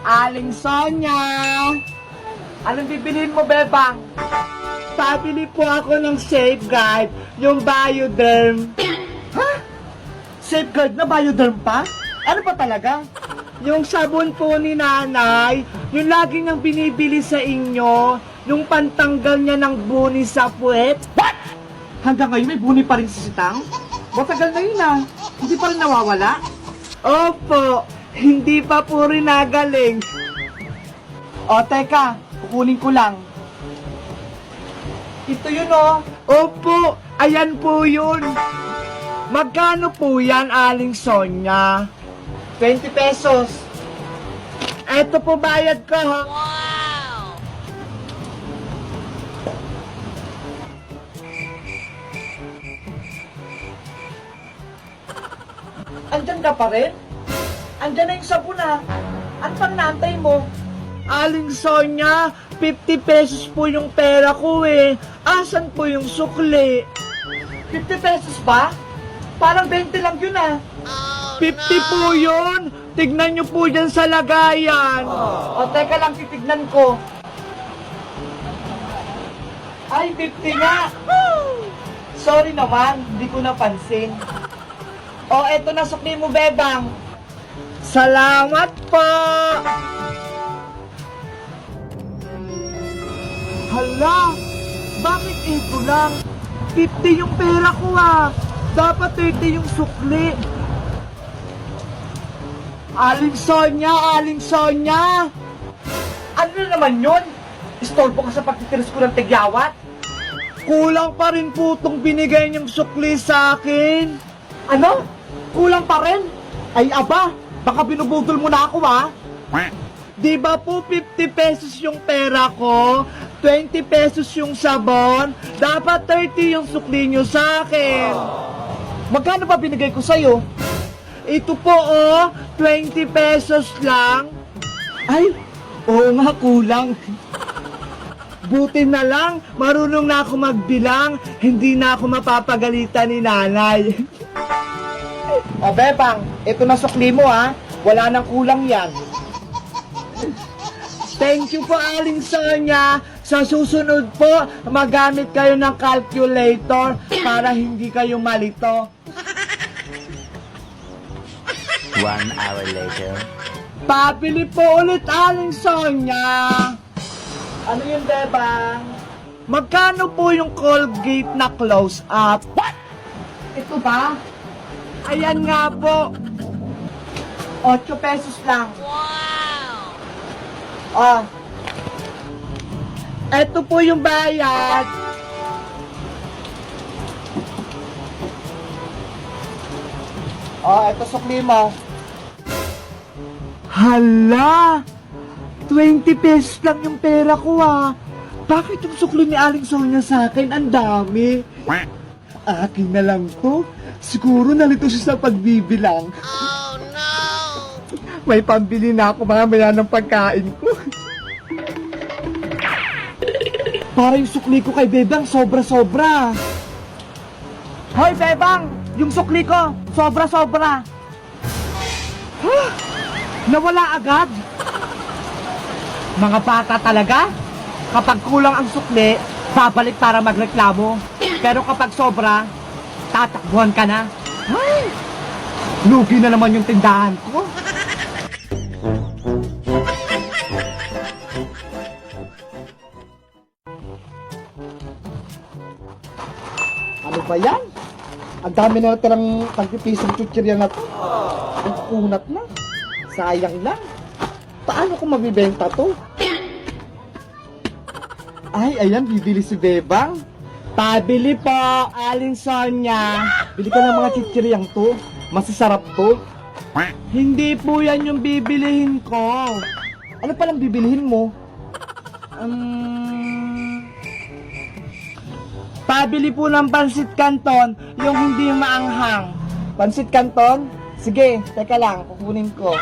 Aling Sonia! Anong bibilihin mo, Bebang? Pabili po ako ng Safeguard, yung Bioderm. Ha? Safeguard na Bioderm pa? Ano pa talaga? Yung sabon po ni nanay, yung lagi niyang binibili sa inyo, yung pantanggal niya ng buni sa puwet. What? Hanggang ngayon may buni pa rin si Sitang? Matagal na yun ah. Hindi pa rin nawawala? Opo, hindi pa po rin nagaling. O, teka, kukunin ko lang. Ito yun oh. Opo, ayan po yun. Magkano po yan, Aling Sonia? 20 pesos. Eto po bayad ko. Wow! Andyan ka pa rin? Andyan na yung sabon ah. Ano pang naantay mo? Aling Sonia, 50 pesos po yung pera ko eh. Asan po yung sukli? 50 pesos ba? Parang 20 lang yun ah. 50 po yun. Tignan nyo po dyan sa lagayan. O teka lang, titignan ko. Ay, 50 nga. Sorry naman, hindi ko napansin. O, eto na sukli mo, Bebang. Salamat po. Hala, bakit ito lang? 50 yung pera ko ah. Dapat 30 yung sukli. Aling Sonia, Aling Sonia! Ano na naman yun? Istorbo ka sa pagtitiris ko ng tigyawat? Kulang pa rin po itong binigay niyong sukli sa akin. Ano? Kulang pa rin? Ay aba, baka binubudol mo na ako ah. Di ba po 50 pesos yung pera ko? 20 pesos yung sabon? Dapat 30 yung sukli niyo sa akin. Magkano ba binigay ko sa'yo? Ito po oh, 20 pesos lang. Ay, oo nga, kulang. Buti na lang, marunong na ako magbilang. Hindi na ako mapapagalitan ni nanay. O Bebang, ito na sukli mo ha. Wala nang kulang yan. Thank you po, Aling Sonia. Sa susunod po, magamit kayo ng calculator para hindi kayo malito. 1 hour later. Pabili po ulit, Aling Sonia. Ano yun, Bebang? Magkano po yung Colgate na close-up? What? Ito ba? Ayan nga po. 8 pesos lang. Wow! Ah. Ito po yung bayad. Oh, ito sukli mo. Hala! 20 pesos lang yung pera ko ah. Bakit yung sukli ni Aling Sonia sa akin? Ang dami. Akin na lang to. Siguro nalito siya sa pagbibilang. Oh no! May pambili na ako mamaya ng pagkain ko. Para yung sukli ko kay Bebang sobra-sobra. Hoy Bebang! Yung sukli ko, sobra-sobra. Huh? Nawala agad? Mga bata talaga? Kapag kulang ang sukli, babalik para magreklamo. Pero kapag sobra, tatakbuhan ka na. Ay! Lugi na naman yung tindahan ko. Ano ba yan? Ang dami na natirang tagpipisong chuchirya na to. Ang kunat na. Sayang lang. Paano ko mabibenta to? Ay, ayan, bibili si Bebang. Pabili po, Aling Sonia. Bili ka ng mga chichiryang to. Masasarap to. Hindi po yan yung bibilihin ko. Ano palang bibilihin mo? Pabili po ng pansit canton, yung hindi maanghang. Pansit canton? Sige, teka lang, kukunin ko.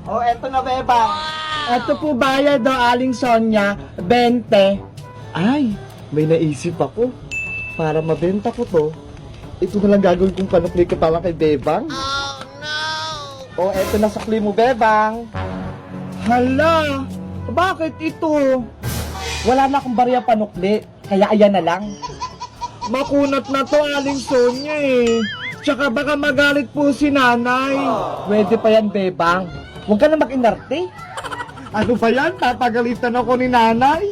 Oh, eto na, Beba. Eto po bayad do, Aling Sonia, 20. Ay, may naisip ako. Para mabenta ko to, ito na lang gagawin kong panukli ko para kay Bebang. Oh, no! O, eto na sukli mo, Bebang. Hala, bakit ito? Wala na akong barya panukli, kaya ayan na lang. Makunat na to, Aling Sonya eh. Tsaka baka magalit po si nanay. Pwede pa yan, Bebang. Huwag ka na mag-inarte. Ano ba yan? Tatagalitan ako ni nanay.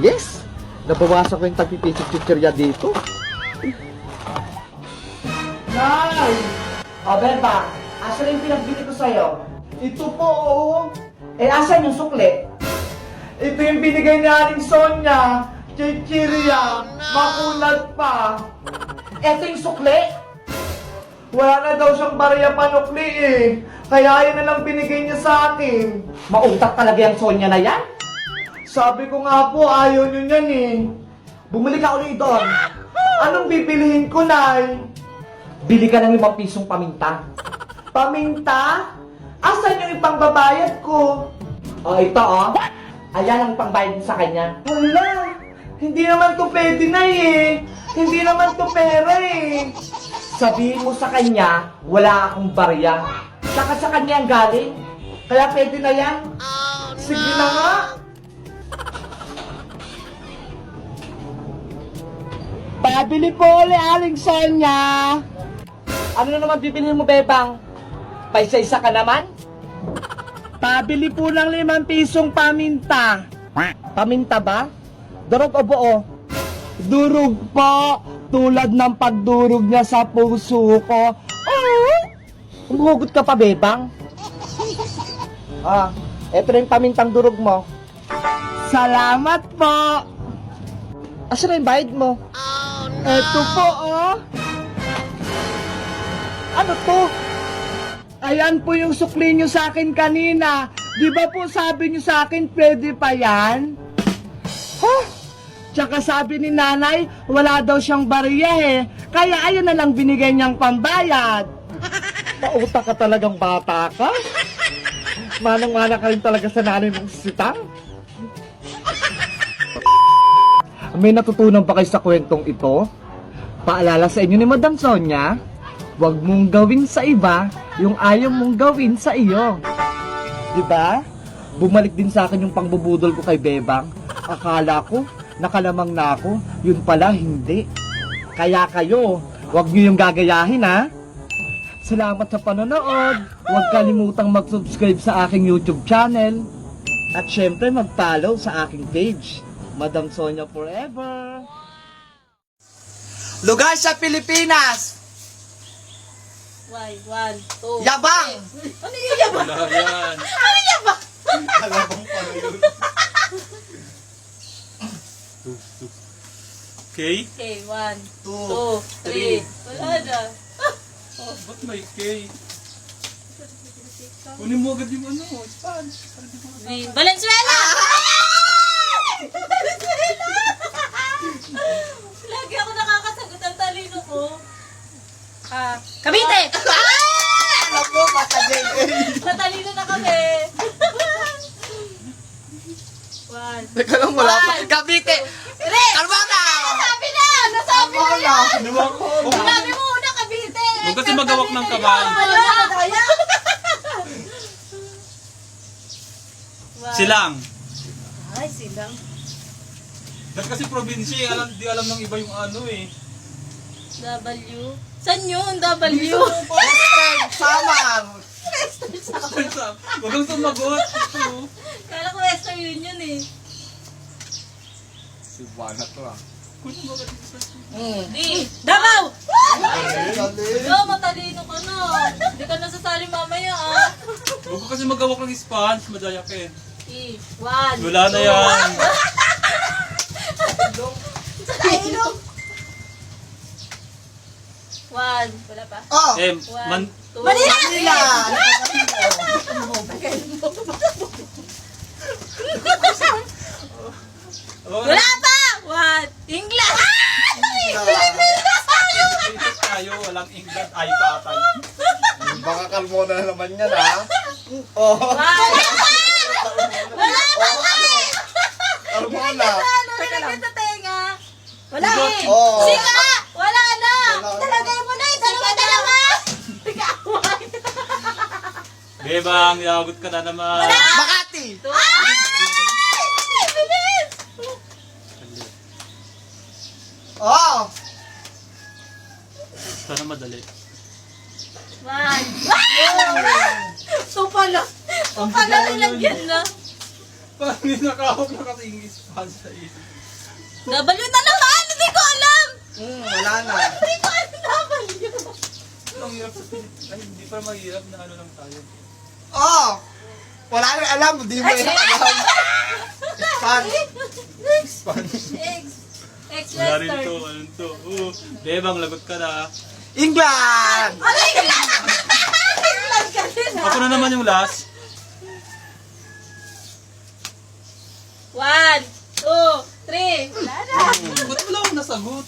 Yes! Nabawasan ko yung tagpipisip-chichirya dito. Nay! O, Bebang, asan yung pinagbili ko sa'yo? Ito po, oo. Eh, asan yung sukli? Ito yung binigay ni Aling Sonya. Chichirya, makunat pa. Ito yung sukli? Wala na daw siyang barya panukli eh. Kaya yun na lang binigay niya sa akin. Mautak talaga yung Sonya na yan? Sabi ko nga po, ayaw nyo yan eh. Bumili ka ulit doon. Anong bibilihin ko, Nay? Bili ka ng 5 pisong paminta. Paminta? Asan yung ipangbabayad ko? O, ito o. Ayan ang pangbayad mo sa kanya. Hala! Hindi naman to pwede na eh. Hindi naman to pera eh. Sabihin mo sa kanya, wala akong barya. Saka sa kanya ang galing. Kaya pwede na yan. Sige na nga. Pabili po ulit, Aling Sonya. Ano na naman bibilhin mo, Bebang? Paisa-isa ka naman? Pabili po ng 5 pisong paminta. Paminta ba? Durog o buo? Durog po. Tulad ng pagdurog niya sa puso ko. Umuhugot ka pa, Bebang? Eto na yung pamintang durog mo. Salamat po. Asa na yung bayad mo? Eto po, oh. Ano to? Ayan po yung sukli nyo sa akin kanina. Di ba po sabi nyo sa akin, pwede pa yan? Tsaka sabi ni nanay, wala daw siyang barya eh. Kaya ayun na lang binigay niyang pambayad. Pauta ka talagang bata ka? Manang-mana ka rin talaga sa nanay mong sitang? May natutunan ba kayo sa kwentong ito? Paalala sa inyo ni Madam Sonya, huwag mong gawin sa iba yung ayaw mong gawin sa iyo. Diba? Bumalik din sa akin yung pangbubudol ko kay Bebang. Akala ko, nakalamang na ako. Yun pala, hindi. Kaya kayo, huwag nyo yung gagayahin ha. Salamat sa panonood. Huwag kalimutang mag-subscribe sa aking YouTube channel. At syempre mag-follow sa aking page. Madam Sonya Forever. Lugar sa Pilipinas. Why? 1, 2, Yabang! Ano yung yabang? Wala yan. Ano yung yabang? Alabang pala yun. Okay? Okay, 1, 2, 2, 3. Wala na. Ba't may K? Kunin mo agad yung ano, sponge. Para di mo May Valenzuela! Valenzuela! Lagi ako nakakasagot ang talino ko. Cavite! Alam mo, matajay. Natalino na kami. 1. Teka lang, wala pa. Cavite! Kalmata! Nasabi na! Nasabi na yan! Ano ako? Sinabi mo una, Cavite! Huwag kasi magawak ng kamay. Wala! Silang. Ay, silang. Dahil kasi probinsya, di alam ng iba yung ano eh. W. Saan yun? W? Western Samar! Huwag kang sumagot. Ito. Kala ko Western Union eh. Si Juana to ah. Kunin mo agad yung sponge. Di! Davao! Dali. Yo, matalino ka na. Hindi ka nasasali mamaya ah. Huwag ka kasi magawak ng sponge, madaya ka eh. 1. Wala na yan. Sa ilong. 1. Wala pa. Oh! M. 2. Manila! Wala pa! 1. England! Basic tayo, walang England, ay patay. Baka kalmo na naman yan ha. Oh! Wala pa! Kalmo na. Ano nilagay sa tenga? Wala eh! Oo. Sika! Wala na! Wala na. Talagay mo na eh! Dalawa! Bebang, yagot ka na naman. Makati! Bilis! Oh! Sana madali. One. So pala. So pala nilagyan na. Parang hindi nakahawak na katingis pa sa isip. W na naman! Hindi ko alam! Wala na. Hindi ko alam W. Ang hirap sa Ay, hindi pa mahirap na ano lang tayo. Oh! Wala na alam, di mo yan alam. Spanish. X. X Wala rin Lester. to, ano to. Bebang, lagot ka na. England! Alay ka na! England ka din ha? Ako na naman yung last. 1, 2, 3. Wala na. Ba't wala akong nasagot?